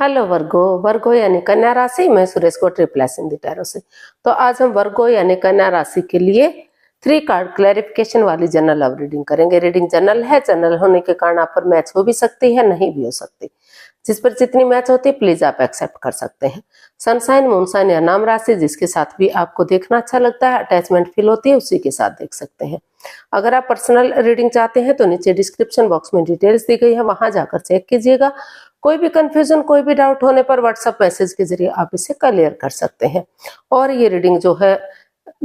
Hello वर्गो। वर्गो यानी कन्या राशि। मैं सुरेश को ट्रिप्लेस इन द टैरो से। तो आज हम वर्गो यानी कन्या राशि के लिए 3 कार्ड क्लैरिफिकेशन वाली जनरल लव रीडिंग करेंगे। रीडिंग जनरल है, जनरल होने के कारण आप पर मैच हो भी सकती है, नहीं भी हो सकती। जिस पर जितनी मैच होती है प्लीज आप एक्सेप्ट कर सकते हैं। सनसाइन, मूनसाइन या नाम राशि जिसके साथ भी आपको देखना अच्छा लगता है, अटैचमेंट फील होती है, उसी के साथ देख सकते हैं। अगर आप पर्सनल रीडिंग चाहते हैं तो नीचे डिस्क्रिप्शन बॉक्स में डिटेल्स दी गई है, वहां जाकर चेक कीजिएगा। कोई भी कंफ्यूजन, कोई भी डाउट होने पर व्हाट्सएप मैसेज के जरिए आप इसे क्लियर कर सकते हैं। और ये रीडिंग जो है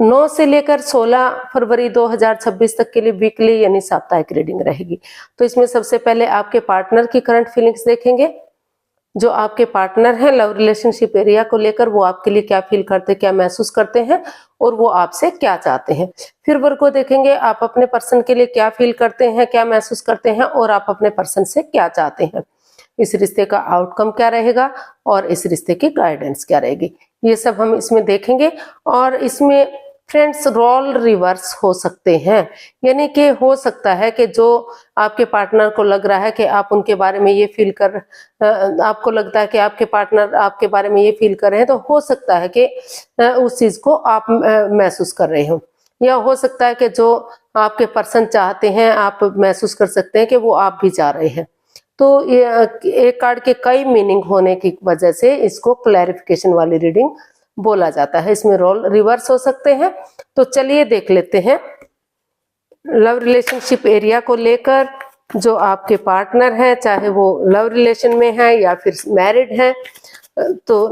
9 से लेकर 16 फरवरी 2026 तक के लिए वीकली यानी साप्ताहिक रीडिंग रहेगी। तो इसमें सबसे पहले आपके पार्टनर की करंट फीलिंग्स देखेंगे। जो आपके पार्टनर है लव रिलेशनशिप एरिया को लेकर वो आपके लिए क्या फील करते, क्या महसूस करते हैं और वो आपसे क्या चाहते हैं। फिर वर्ग को देखेंगे आप अपने पर्सन के लिए क्या फील करते हैं, क्या महसूस करते हैं और आप अपने पर्सन से क्या चाहते हैं। इस रिश्ते का आउटकम क्या रहेगा और इस रिश्ते की गाइडेंस क्या रहेगी, ये सब हम इसमें देखेंगे। और इसमें फ्रेंड्स रोल रिवर्स हो सकते हैं, यानी कि हो सकता है कि जो आपके पार्टनर को लग रहा है कि आप उनके बारे में ये फील कर, आपको लगता है कि आपके पार्टनर आपके बारे में ये फील कर रहे हैं, तो हो सकता है कि उस चीज को आप महसूस कर रहे हो। या हो सकता है कि जो आपके पर्सन चाहते हैं आप महसूस कर सकते हैं कि वो आप भी चाह रहे हैं। तो ये एक कार्ड के कई मीनिंग होने की वजह से इसको क्लैरिफिकेशन वाली रीडिंग बोला जाता है। इसमें रोल रिवर्स हो सकते हैं। तो चलिए देख लेते हैं। लव रिलेशनशिप एरिया को लेकर जो आपके पार्टनर है, चाहे वो लव रिलेशन में है या फिर मैरिड है, तो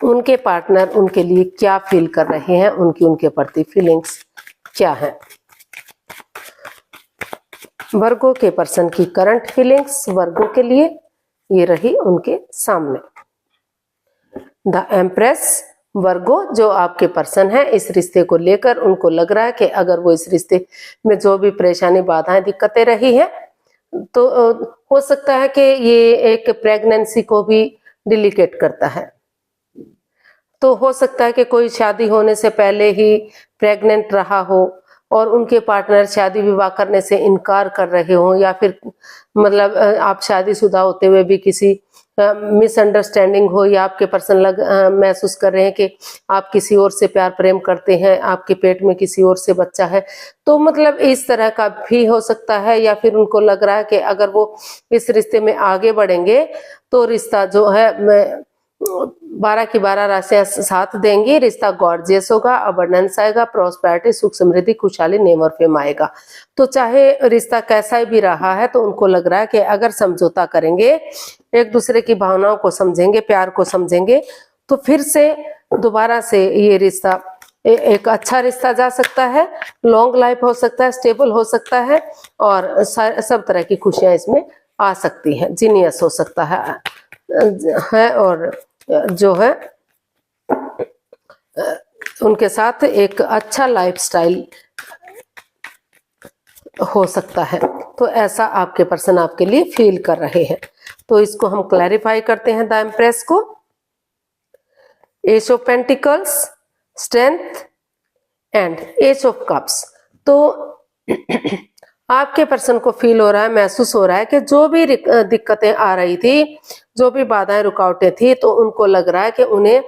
उनके पार्टनर उनके लिए क्या फील कर रहे हैं, उनके प्रति फीलिंग्स क्या है। वर्गो के पर्सन की करंट फीलिंग्स वर्गो के लिए ये रही उनके सामने। The empress. वर्गो जो आपके पर्सन है इस रिश्ते को लेकर उनको लग रहा है कि अगर वो इस रिश्ते में जो भी परेशानी, बाधाएं, दिक्कतें रही है तो हो सकता है कि ये एक प्रेगनेंसी को भी डिलीकेट करता है। तो हो सकता है कि कोई शादी होने से पहले ही प्रेग्नेंट रहा हो और उनके पार्टनर शादी विवाह करने से इनकार कर रहे हो, या फिर मतलब आप शादीशुदा होते हुए भी किसी मिसअंडरस्टैंडिंग हो, या आपके पर्सन महसूस कर रहे हैं कि आप किसी और से प्यार प्रेम करते हैं, आपके पेट में किसी और से बच्चा है, तो मतलब इस तरह का भी हो सकता है। या फिर उनको लग रहा है कि अगर वो इस रिश्ते में आगे बढ़ेंगे तो रिश्ता जो है 12 की 12 राशियां साथ देंगी, रिश्ता गॉर्जियस होगा, अबंडेंस आएगा, प्रॉस्पेरिटी, सुख समृद्धि, खुशहाली, नेम और फेम आएगा। तो चाहे रिश्ता कैसा भी रहा है तो उनको लग रहा है कि अगर समझौता करेंगे, एक दूसरे की भावनाओं को समझेंगे, प्यार को समझेंगे, तो फिर से दोबारा से ये रिश्ता एक अच्छा रिश्ता जा सकता है, लॉन्ग लाइफ हो सकता है, स्टेबल हो सकता है और सब तरह की खुशियां इसमें आ सकती हैं, जीनियस हो सकता है और जो है उनके साथ एक अच्छा लाइफस्टाइल हो सकता है। तो ऐसा आपके पर्सन आपके लिए फील कर रहे हैं। तो इसको हम क्लैरिफाई करते हैं द एम्प्रेस को। S of pentacles, strength and S of cups. तो आपके पर्सन को फील हो रहा है, महसूस हो रहा है कि जो भी दिक्कतें आ रही थी, जो भी बाधाएं रुकावटें थी, तो उनको लग रहा है कि उन्हें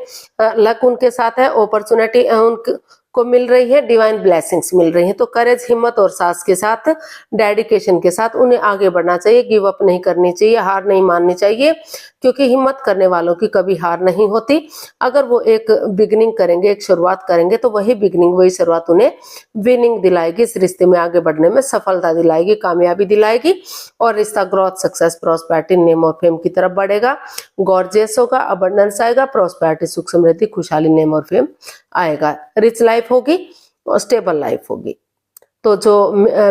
लक उनके साथ है, अपॉर्चुनिटी उनको मिल रही है, डिवाइन ब्लेसिंग्स मिल रही है। तो करेज, हिम्मत और साहस के साथ, डेडिकेशन के साथ उन्हें आगे बढ़ना चाहिए, गिव अप नहीं करनी चाहिए, हार नहीं माननी चाहिए, क्योंकि हिम्मत करने वालों की कभी हार नहीं होती। अगर वो एक बिगिनिंग करेंगे, एक शुरुआत करेंगे, तो वही बिगिनिंग, वही शुरुआत उन्हें विनिंग दिलाएगी, इस रिश्ते में आगे बढ़ने में सफलता दिलाएगी, कामयाबी दिलाएगी और रिश्ता ग्रोथ, सक्सेस, प्रॉस्पेरिटी, नेम और फेम की तरफ बढ़ेगा, गॉर्जियस होगा, अबंडेंस आएगा, प्रॉस्पेरिटी, सुख समृद्धि, खुशहाली, नेम और फेम आएगा, रिच लाइफ होगी और स्टेबल लाइफ होगी। तो जो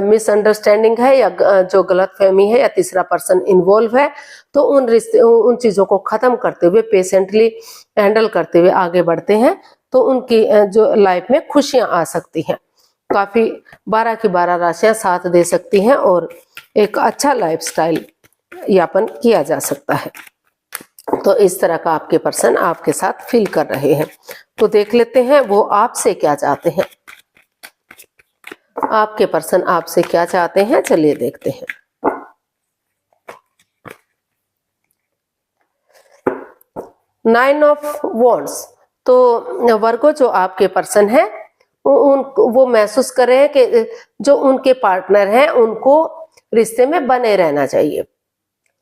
मिसअंडरस्टैंडिंग है या जो गलत फहमी है या तीसरा पर्सन इन्वॉल्व है, तो उन चीजों को खत्म करते हुए, पेशेंटली हैंडल करते हुए आगे बढ़ते हैं, तो उनकी जो लाइफ में खुशियां आ सकती हैं। काफी 12 की 12 राशियां साथ दे सकती हैं और एक अच्छा लाइफस्टाइल यापन किया जा सकता है। तो इस तरह का आपके पर्सन आपके साथ फील कर रहे हैं। तो देख लेते हैं वो आपसे क्या चाहते हैं। आपके पर्सन आपसे क्या चाहते हैं, चलिए देखते हैं। नाइन ऑफ वॉन्ड्स, तो वर्गो जो आपके पर्सन है वो महसूस कर रहे हैं कि जो उनके पार्टनर हैं उनको रिश्ते में बने रहना चाहिए,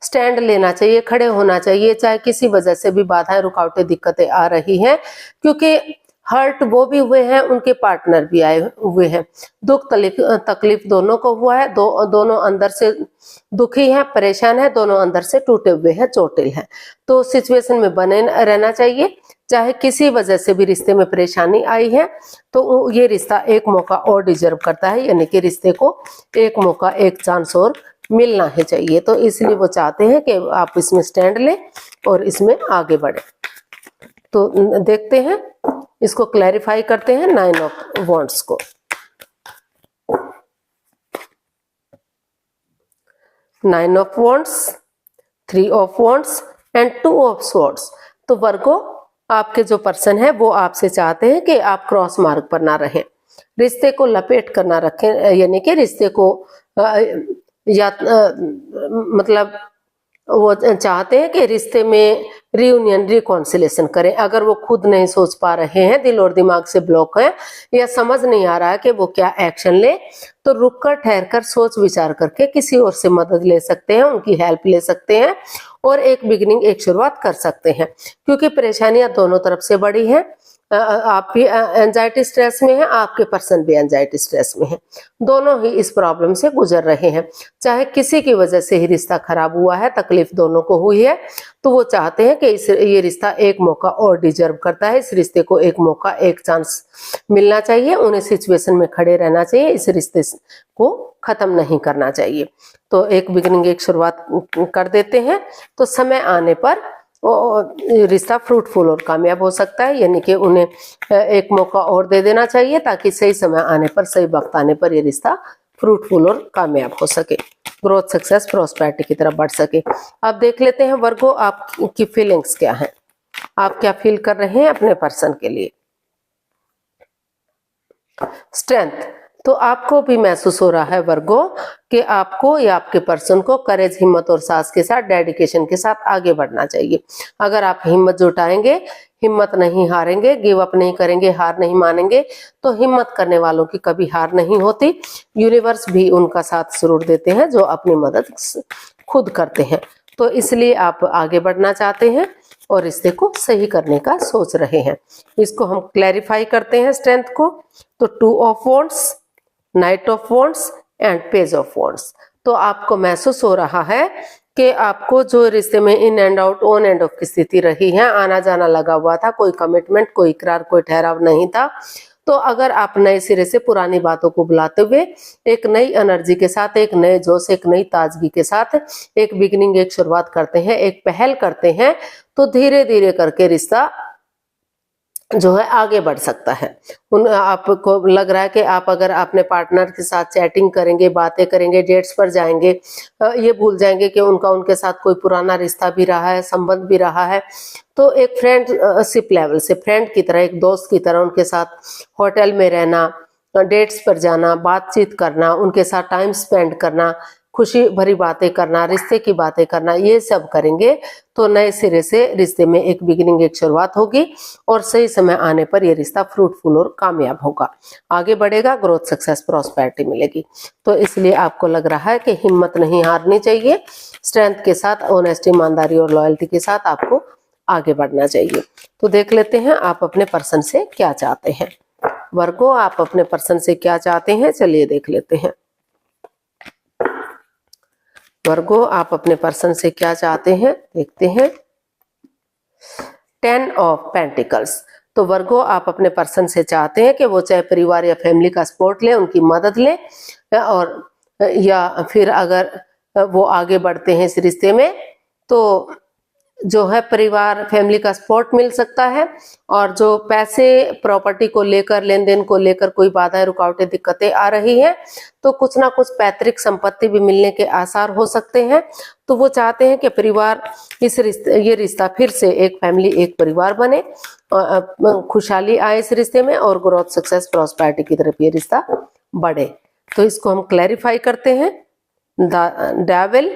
स्टैंड लेना चाहिए, खड़े होना चाहिए, चाहे किसी वजह से भी बाधाएं रुकावटें दिक्कतें आ रही हैं, क्योंकि हर्ट वो भी हुए हैं, उनके पार्टनर भी आए हुए हैं, दुख तकलीफ दोनों को हुआ है, दोनों अंदर से दुखी हैं, परेशान है, दोनों अंदर से टूटे हुए हैं, चोटिल हैं। तो सिचुएशन में बने रहना चाहिए, चाहे किसी वजह से भी रिश्ते में परेशानी आई है तो ये रिश्ता एक मौका और डिजर्व करता है, यानी कि रिश्ते को एक मौका, एक चांस और मिलना ही चाहिए। तो इसलिए वो चाहते हैं कि आप इसमें स्टैंड लें और इसमें आगे बढ़े। तो देखते हैं, इसको क्लैरिफाई करते हैं नाइन ऑफ वॉन्ड्स को। Nine of wands, three of wands and two of swords. तो वर्गो आपके जो पर्सन है वो आपसे चाहते हैं कि आप क्रॉस मार्ग पर ना रहें, रिश्ते को लपेट कर ना रखें, यानी कि रिश्ते को मतलब वो चाहते हैं कि रिश्ते में रियूनियन, रिकॉन्सिलेशन करें। अगर वो खुद नहीं सोच पा रहे हैं, दिल और दिमाग से ब्लॉक है, या समझ नहीं आ रहा है कि वो क्या एक्शन ले, तो रुक कर ठहर कर सोच विचार करके किसी और से मदद ले सकते हैं, उनकी हेल्प ले सकते हैं और एक बिगिनिंग, एक शुरुआत कर सकते हैं, क्योंकि परेशानियां दोनों तरफ से बड़ी हैं। आप भी एंजाइटी स्ट्रेस में हैं, आपके पर्सन भी एंजाइटी स्ट्रेस में हैं, दोनों ही इस प्रॉब्लम से गुजर रहे हैं। चाहे किसी की वजह से ही रिश्ता खराब हुआ है, तकलीफ दोनों को हुई है, तो वो चाहते हैं कि ये रिश्ता एक मौका और डिजर्व करता है, इस रिश्ते को एक मौका, एक चांस मिलना चाहिए, उन्हें सिचुएशन में खड़े रहना चाहिए, इस रिश्ते को खत्म नहीं करना चाहिए। तो एक बिगिनिंग, एक शुरुआत कर देते हैं, तो समय आने पर रिश्ता फ्रूटफुल और कामयाब हो सकता है, यानी कि उन्हें एक मौका और दे देना चाहिए ताकि सही समय आने पर, सही वक्त आने पर ये रिश्ता फ्रूटफुल और कामयाब हो सके, ग्रोथ, सक्सेस, प्रॉस्पेरिटी की तरफ बढ़ सके। अब देख लेते हैं वर्गो आपकी फीलिंग्स क्या हैं, आप क्या फील कर रहे हैं अपने पर्सन के लिए। स्ट्रेंथ, तो आपको भी महसूस हो रहा है वर्गो कि आपको या आपके पर्सन को करेज, हिम्मत और साहस के साथ, डेडिकेशन के साथ आगे बढ़ना चाहिए। अगर आप हिम्मत जुटाएंगे, हिम्मत नहीं हारेंगे, गिव अप नहीं करेंगे, हार नहीं मानेंगे, तो हिम्मत करने वालों की कभी हार नहीं होती। यूनिवर्स भी उनका साथ जरूर देते हैं जो अपनी मदद खुद करते हैं। तो इसलिए आप आगे बढ़ना चाहते हैं और रिश्ते को सही करने का सोच रहे हैं। इसको हम क्लैरिफाई करते हैं स्ट्रेंथ को। तो two of wands, night of wands and page of wands. तो आपको महसूस हो रहा है कि आपको जो रिश्ते में in and out, on end of की स्थिति रही है, आना जाना लगा हुआ था, कोई कमिटमेंट, कोई इकरार, कोई ठहराव नहीं था, तो अगर आप नए सिरे से पुरानी बातों को बुलाते हुए एक नई एनर्जी के साथ, एक नए जोश, एक नई ताजगी के साथ एक बिगिनिंग, एक शुरुआत करते हैं, एक पहल करते हैं, तो धीरे धीरे करके रिश्ता जो है आगे बढ़ सकता है। आपको लग रहा है कि आप अगर अपने पार्टनर के साथ चैटिंग करेंगे, बातें करेंगे, डेट्स पर जाएंगे, ये भूल जाएंगे कि उनके साथ कोई पुराना रिश्ता भी रहा है, संबंध भी रहा है, तो एक फ्रेंडशिप लेवल से, फ्रेंड की तरह, एक दोस्त की तरह उनके साथ होटल में रहना, डेट्स पर जाना, बातचीत करना, उनके साथ टाइम स्पेंड करना, खुशी भरी बातें करना, रिश्ते की बातें करना, ये सब करेंगे तो नए सिरे से रिश्ते में एक बिगिनिंग, एक शुरुआत होगी और सही समय आने पर ये रिश्ता फ्रूटफुल और कामयाब होगा, आगे बढ़ेगा, ग्रोथ, सक्सेस, प्रॉस्पेरिटी मिलेगी। तो इसलिए आपको लग रहा है कि हिम्मत नहीं हारनी चाहिए, स्ट्रेंथ के साथ, ऑनेस्टी, ईमानदारी और लॉयल्टी के साथ आपको आगे बढ़ना चाहिए। तो देख लेते हैं आप अपने पर्सन से क्या चाहते हैं। वर्गो, आप अपने पर्सन से क्या चाहते हैं, चलिए देख लेते हैं। वर्गो, आप अपने पर्सन से क्या चाहते हैं, देखते हैं। 10 ऑफ पेंटिकल्स। तो वर्गो, आप अपने पर्सन से चाहते हैं कि वो चाहे परिवार या फैमिली का सपोर्ट ले, उनकी मदद ले, और या फिर अगर वो आगे बढ़ते हैं इस रिश्ते में तो जो है परिवार, फैमिली का सपोर्ट मिल सकता है, और जो पैसे, प्रॉपर्टी को लेकर, लेन देन को लेकर कोई बाधाएं, रुकावटें, दिक्कतें आ रही हैं, तो कुछ ना कुछ पैतृक संपत्ति भी मिलने के आसार हो सकते हैं। तो वो चाहते हैं कि परिवार, ये रिश्ता फिर से एक फैमिली, एक परिवार बने, खुशहाली आए इस रिश्ते में और ग्रोथ, सक्सेस, प्रॉस्पेरिटी की तरफ ये रिश्ता बढ़े। तो इसको हम क्लैरिफाई करते हैं। The devil,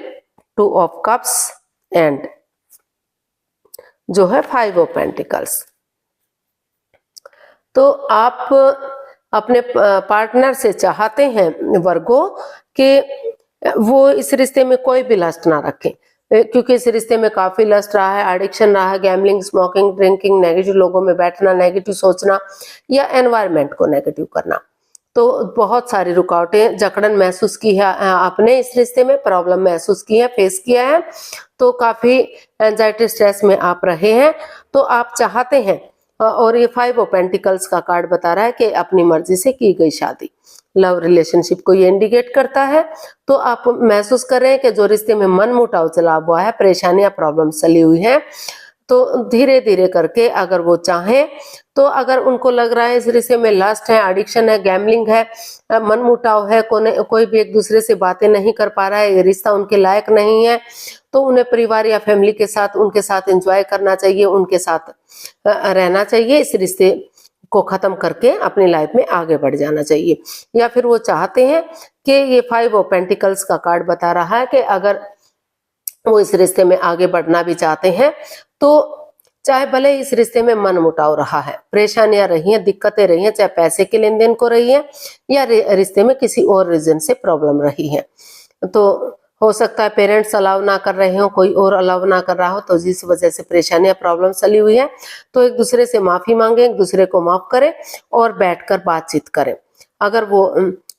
two of cups and जो है 5 ऑफ पेंटिकल्स। तो आप अपने पार्टनर से चाहते हैं वर्गो कि वो इस रिश्ते में कोई भी लस्ट ना रखें, क्योंकि इस रिश्ते में काफी लस्ट रहा है, एडिक्शन रहा है, गैम्बलिंग, स्मोकिंग, ड्रिंकिंग, नेगेटिव लोगों में बैठना, नेगेटिव सोचना या एनवायरनमेंट को नेगेटिव करना। तो बहुत सारी रुकावटें, जकड़न महसूस की है आपने, इस रिश्ते में प्रॉब्लम महसूस की है, फेस किया है, तो काफी एंजाइटी स्ट्रेस में आप रहे हैं। तो आप चाहते हैं, और ये 5 ऑफ पेंटिकल्स का कार्ड बता रहा है कि अपनी मर्जी से की गई शादी, लव रिलेशनशिप को ये इंडिकेट करता है। तो आप महसूस कर रहे हैं कि जो रिश्ते में मन मुटाव चला हुआ है, परेशानियां, प्रॉब्लम चली हुई हैं, तो धीरे धीरे करके अगर वो चाहें, तो अगर उनको लग रहा है इस रिश्ते में लस्ट है, एडिक्शन है, गैम्बलिंग है, मन मुटाव है, कोई भी एक दूसरे से बातें नहीं कर पा रहा है, ये रिश्ता उनके लायक नहीं है, तो उन्हें परिवार या फैमिली के साथ, उनके साथ एंजॉय करना चाहिए, उनके साथ रहना चाहिए, इस रिश्ते को खत्म करके अपनी लाइफ में आगे बढ़ जाना चाहिए। या फिर वो चाहते हैं कि ये 5 ऑफ पेंटिकल्स का कार्ड बता रहा है कि अगर वो इस रिश्ते में आगे बढ़ना भी चाहते हैं, तो चाहे भले इस रिश्ते में मन मुटाव रहा है, परेशानियां रही हैं, दिक्कतें रही हैं, चाहे पैसे के लेन देन को रही है या रिश्ते में किसी और रीजन से प्रॉब्लम रही है, तो हो सकता है पेरेंट्स अलाउ ना कर रहे हो, कोई और अलाउ ना कर रहा हो, तो जिस वजह से परेशानियां, प्रॉब्लम चली हुई है, तो एक दूसरे से माफी मांगे, एक दूसरे को माफ करें और बैठकर बातचीत करें। अगर वो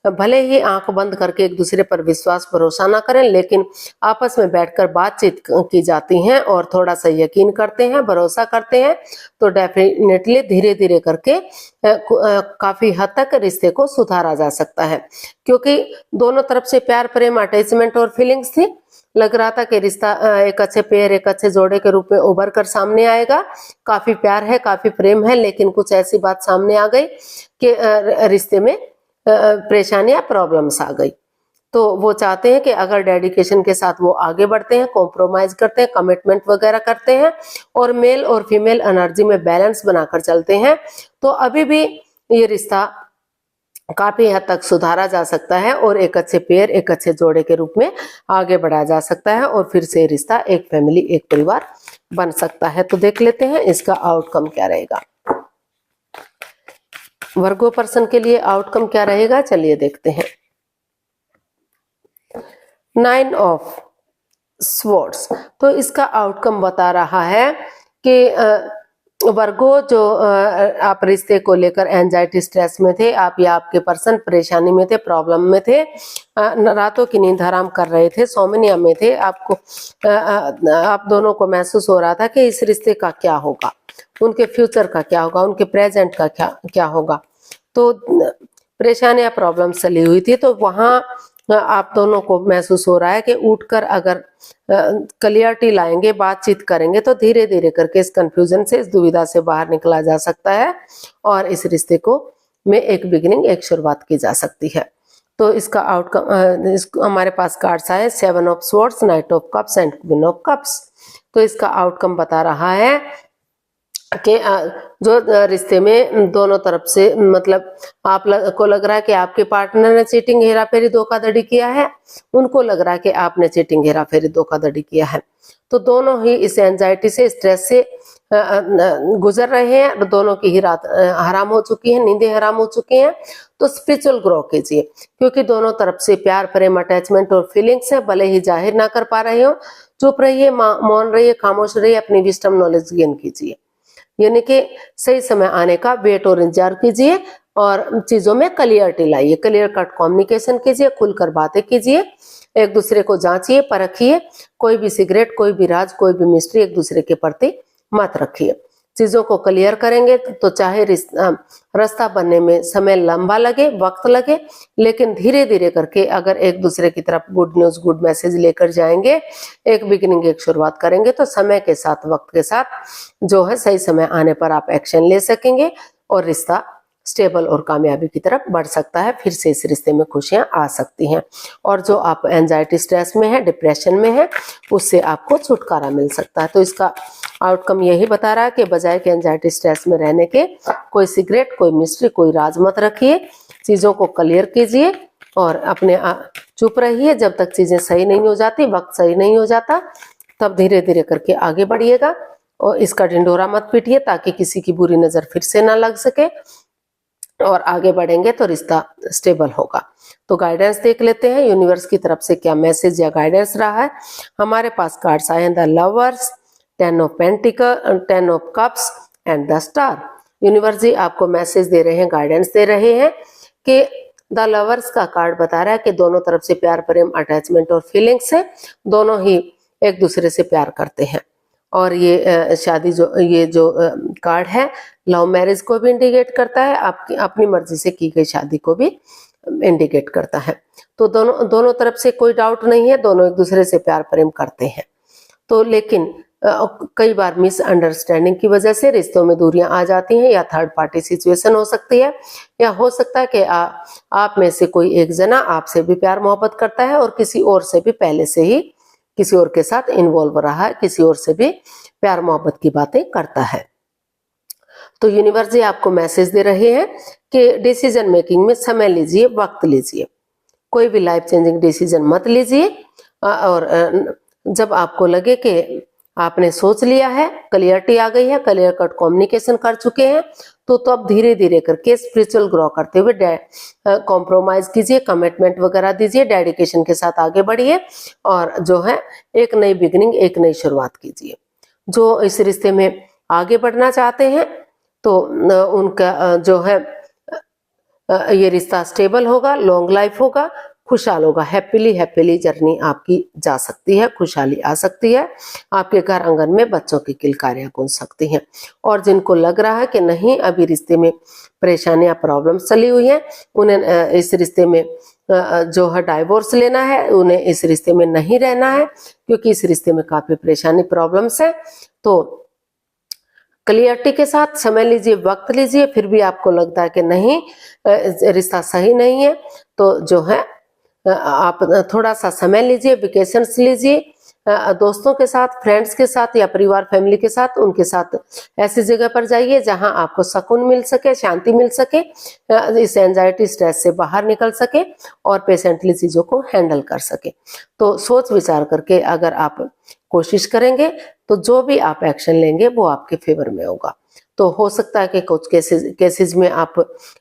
भले ही आंख बंद करके एक दूसरे पर विश्वास भरोसा ना करें, लेकिन आपस में बैठकर बातचीत की जाती है और थोड़ा सा यकीन करते हैं, भरोसा करते हैं, तो डेफिनेटली धीरे धीरे करके काफी हद तक रिश्ते को सुधारा जा सकता है। क्योंकि दोनों तरफ से प्यार, प्रेम, अटैचमेंट और फीलिंग्स थी, लग रहा था कि रिश्ता एक अच्छे पेयर, एक अच्छे जोड़े के रूप में उभर कर सामने आएगा, काफी प्यार है, काफी प्रेम है, लेकिन कुछ ऐसी बात सामने आ गई कि रिश्ते में परेशानियां, प्रॉब्लम्स आ गई। तो वो चाहते हैं कि अगर डेडिकेशन के साथ वो आगे बढ़ते हैं, कॉम्प्रोमाइज करते हैं, कमिटमेंट वगैरह करते हैं और मेल और फीमेल एनर्जी में बैलेंस बनाकर चलते हैं, तो अभी भी ये रिश्ता काफी हद तक सुधारा जा सकता है और एक अच्छे पेयर, एक अच्छे जोड़े के रूप में आगे बढ़ाया जा सकता है और फिर से रिश्ता एक फैमिली, एक परिवार बन सकता है। तो देख लेते हैं इसका आउटकम क्या रहेगा। वर्गो पर्सन के लिए आउटकम क्या रहेगा, चलिए देखते हैं। 9 ऑफ स्वॉर्ड्स, तो इसका आउटकम बता रहा है कि वर्गो, जो आप रिश्ते को लेकर एंजाइटी स्ट्रेस में थे, आप या आपके पर्सन परेशानी में थे, प्रॉब्लम में थे, रातों की नींद हराम कर रहे थे, सोमनिया में थे, आपको आप दोनों को महसूस हो रहा था कि इस रिश्ते का क्या होगा, उनके फ्यूचर का क्या होगा, उनके प्रेजेंट का क्या होगा। तो परेशानियां, प्रॉब्लम चली हुई थी, तो वहां आप दोनों को महसूस हो रहा है कि उठकर अगर क्लियरिटी लाएंगे, बातचीत करेंगे, तो धीरे धीरे करके इस कंफ्यूजन से, इस दुविधा से बाहर निकला जा सकता है और इस रिश्ते को में एक बिगिनिंग, एक शुरुआत की जा सकती है। तो इसका आउटकम, हमारे पास कार्ड्स आए 7 of swords, night of cups and queen of cups. तो इसका आउटकम बता रहा है कि जो रिश्ते में दोनों तरफ से, मतलब को लग रहा है कि आपके पार्टनर ने चीटिंग, हेरा फेरी, धोखाधड़ी किया है, उनको लग रहा है कि आपने चीटिंग, हेरा फेरी, धोखाधड़ी किया है, तो दोनों ही इस एंजाइटी से, स्ट्रेस से गुजर रहे हैं, दोनों की ही रात हराम हो चुकी है, नींदें हराम हो चुकी हैं। तो स्पिरिचुअल ग्रो कीजिए, क्योंकि दोनों तरफ से प्यार, प्रेम, अटैचमेंट और फीलिंग्स है, भले ही जाहिर ना कर पा रहे हो, चुप रहिए, मौन रहिए, खामोश रहिए, अपनी विजडम नॉलेज गेन कीजिए, यानी कि सही समय आने का वेट और इंतजार कीजिए और चीजों में क्लियरिटी लाइए, क्लियर कट कम्युनिकेशन कीजिए, खुलकर बातें कीजिए, एक दूसरे को जांचिए, परखिए, कोई भी सिगरेट, कोई भी राज, कोई भी मिस्ट्री एक दूसरे के प्रति मत रखिए। चीजों को क्लियर करेंगे तो चाहे रास्ता बनने में समय लंबा लगे, वक्त लगे, लेकिन धीरे धीरे करके अगर एक दूसरे की तरफ गुड न्यूज, गुड मैसेज लेकर जाएंगे, एक बिगिनिंग, एक शुरुआत करेंगे, तो समय के साथ, वक्त के साथ जो है सही समय आने पर आप एक्शन ले सकेंगे और रिश्ता स्टेबल और कामयाबी की तरफ बढ़ सकता है। फिर से इस रिश्ते में खुशियां आ सकती हैं और जो आप एंजाइटी स्ट्रेस में है, डिप्रेशन में है, उससे आपको छुटकारा मिल सकता है। तो इसका आउटकम यही बता रहा है कि बजाय के एंजाइटी स्ट्रेस में रहने के, कोई सिगरेट, कोई मिस्ट्री, कोई राज मत रखिए, चीजों को क्लियर कीजिए और अपने चुप रहिए जब तक चीजें सही नहीं हो जाती, वक्त सही नहीं हो जाता, तब धीरे धीरे करके आगे बढ़िएगा और इसका ढिंढोरा मत पीटिए ताकि किसी की बुरी नजर फिर से ना लग सके, और आगे बढ़ेंगे तो रिश्ता स्टेबल होगा। तो गाइडेंस देख लेते हैं यूनिवर्स की तरफ से क्या मैसेज या गाइडेंस रहा है। हमारे पास कार्ड्स आए हैं the lovers, 10 of pentacle, 10 of cups and the star. Universe ji आपको मैसेज दे रहे हैं, गाइडेंस दे रहे हैं कि द लवर्स का कार्ड बता रहा है कि दोनों तरफ से प्यार, प्रेम, अटैचमेंट और फीलिंग्स है, दोनों ही एक दूसरे से प्यार करते हैं। और ये शादी ये जो कार्ड है लव मैरिज को भी इंडिकेट करता है, आपकी अपनी मर्जी से की गई शादी को भी इंडिकेट करता है। तो दोनों तरफ से कोई डाउट नहीं है, दोनों एक दूसरे से प्यार प्रेम करते हैं। तो लेकिन कई बार मिसअंडरस्टैंडिंग की वजह से रिश्तों में दूरियां आ जाती हैं, या थर्ड पार्टी सिचुएशन हो सकती है, या हो सकता है कि आप में से कोई एक जना आपसे भी प्यार मोहब्बत करता है और किसी और से भी पहले से ही किसी और के साथ इन्वॉल्व रहा है, किसी और से भी प्यार मोहब्बत की बातें करता है। तो यूनिवर्स जी आपको मैसेज दे रहे हैं कि डिसीजन मेकिंग में समय लीजिए, वक्त लीजिए, कोई भी लाइफ चेंजिंग डिसीजन मत लीजिए। और जब आपको लगे कि आपने सोच लिया है, क्लियरिटी आ गई है, क्लियर कट कम्युनिकेशन कर चुके हैं, तो अब धीरे धीरे करके स्पिरिचुअल ग्रो करते हुए कॉम्प्रोमाइज कीजिए, कमिटमेंट वगैरह दीजिए, डेडिकेशन के साथ आगे बढ़िए और जो है एक नई बिगिनिंग, एक नई शुरुआत कीजिए। जो इस रिश्ते में आगे बढ़ना चाहते हैं तो उनका जो है ये रिश्ता स्टेबल होगा, लॉन्ग लाइफ होगा, खुशहाल होगा, हैप्पीली जर्नी आपकी जा सकती है, खुशहाली आ सकती है, आपके घर आंगन में बच्चों की किलकारियां गूंज सकती हैं। और जिनको लग रहा है कि नहीं अभी रिश्ते में परेशानियां, प्रॉब्लम चली हुई हैं, उन्हें इस रिश्ते में जो है डाइवोर्स लेना है, उन्हें इस रिश्ते में नहीं रहना है क्योंकि इस रिश्ते में काफी परेशानी, प्रॉब्लम्स है, तो क्लियरिटी के साथ समय लीजिए, वक्त लीजिए। फिर भी आपको लगता है कि नहीं रिश्ता सही नहीं है, तो जो है आप थोड़ा सा समय लीजिए, वेकेशंस लीजिए, दोस्तों के साथ, फ्रेंड्स के साथ या परिवार फैमिली के साथ, उनके साथ ऐसी जगह पर जाइए जहां आपको सुकून मिल सके, शांति मिल सके, इस एंजाइटी स्ट्रेस से बाहर निकल सके और पेशेंटली चीजों को हैंडल कर सके। तो सोच विचार करके अगर आप कोशिश करेंगे तो जो भी आप एक्शन लेंगे वो आपके फेवर में होगा। तो हो सकता है कि कुछ केसेस में आप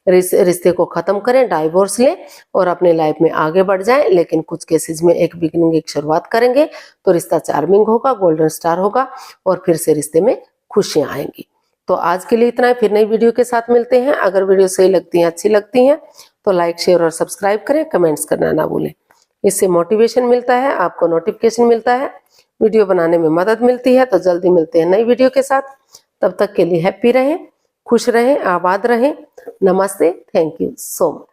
रिश्ते को खत्म करें, डाइवोर्स लें और अपने लाइफ में आगे बढ़ जाएं, लेकिन कुछ केसेस में एक बिगिनिंग, एक शुरुआत करेंगे तो रिश्ता चार्मिंग होगा, गोल्डन स्टार होगा और फिर से रिश्ते में खुशियां आएंगी। तो आज के लिए इतना है, फिर नई वीडियो के साथ मिलते हैं। अगर वीडियो सही लगती है, अच्छी लगती है तो लाइक, शेयर और सब्सक्राइब करें, कमेंट्स करना ना भूलें। इससे मोटिवेशन मिलता है, आपको नोटिफिकेशन मिलता है, वीडियो बनाने में मदद मिलती है। तो जल्दी मिलते हैं नई वीडियो के साथ, तब तक के लिए हैप्पी रहें, खुश रहें, आबाद रहें। नमस्ते, थैंक यू सो मच।